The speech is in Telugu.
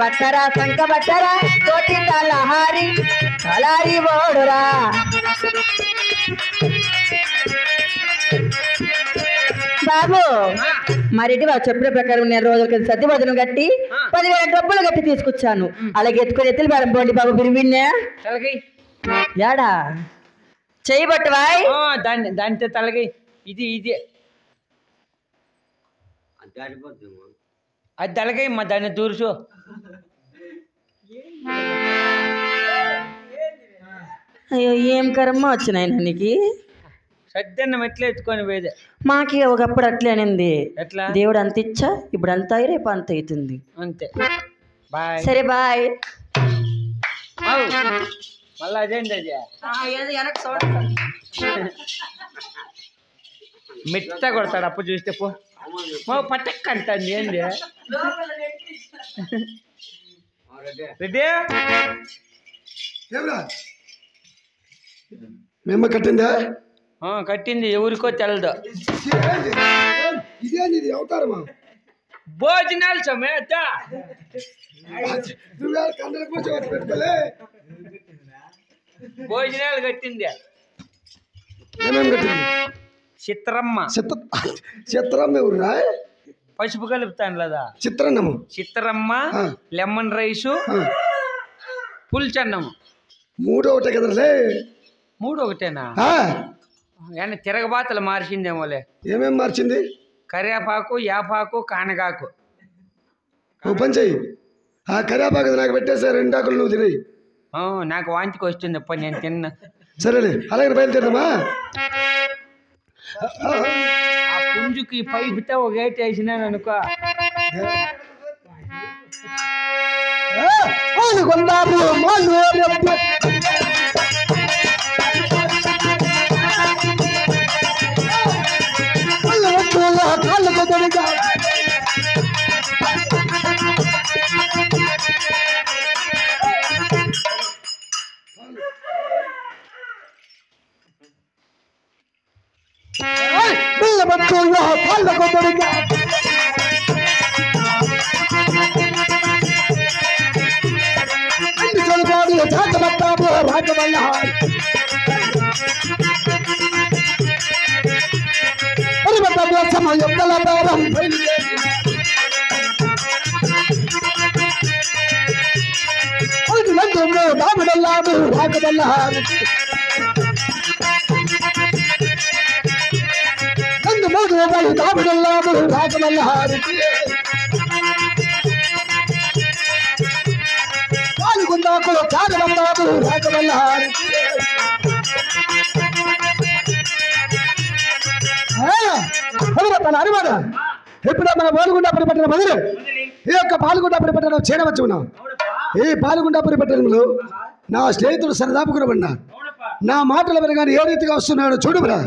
బట్టరా సంక బట్టరా కోటి తలహారి తలారి ఓడురా బాబు మరిటి వారు చెప్పిన ప్రకారం నేను రోజులకి సద్ది వదనం కట్టి 10,000 డబ్బులు కట్టి తీసుకొచ్చాను. అలాగే ఎత్తుకొని ఎత్తులు మేడం పోండి బాబు బిరివిన్నే యాడా చేయబట్టవాయ్ దాంతో తలగి ఇది అది తలగై మా దాన్ని దూరుచు అయ్యో ఏం కర్మ వచ్చినాయి నీకు సద్దన్నం ఎట్లా ఎత్తుకొని పోయేదే మాకి ఒకప్పుడు అట్లే అనింది. ఎట్లా దేవుడు అంత ఇచ్చా ఇప్పుడు అంత రేపు అంత అవుతుంది అంతే. బాయ్ సరే బాయ్. మళ్ళీ అదేంటి అది మెత్త కొడతాడు అప్పు చూస్తే పో పట్టక్క అంటుంది ఏంది రెడ్డి మేము కట్టిందా కట్టింది ఎవరికో తెలదు అవుతారమ్మా భోజనాలు సమేత భోజనాలు కట్టింది ఏమేమి కట్టింది చిత్రమ్మ చిత్రమ్మ ఎవరురా పసుపు కలుపుతాను లేదా చిత్రన్నము చిత్రమ్మ లెమన్ రైసు పుల్చన్నము 3 ఒకటే కదలే 3 ఒకటేనా కానీ తిరగబాతలు మార్చిందేమోలే ఏమేమి మార్చింది కరివేపాకు యాపాకు కానగాకు ఓ పని చెయ్యి ఆ కరివేపాకు నాకు పెట్టేసా 2 ఆకులు నువ్వు తిని నాకు వాంతికి వస్తుంది అప్ప నేను తిన్నా సరేలే అలాగే బయలుదేరమ్మా ఆ పుంజుకి పైపుతో ఒక గేట్ వేసినాను అనుకో ఇప్పుడు మన పాల్గొండాపురి పట్టణం మొదలు ఈ యొక్క పాల్గొండాపురి పట్టణం చేరవచ్చు ఉన్నాం. ఈ పాల్గొండాపురి పట్టణంలో నా స్నేహితుడు సరదాపుకురమన్నా నా మాటల వినగానే ఏ రీతిగా వస్తున్నాడో చూడు బ్రా.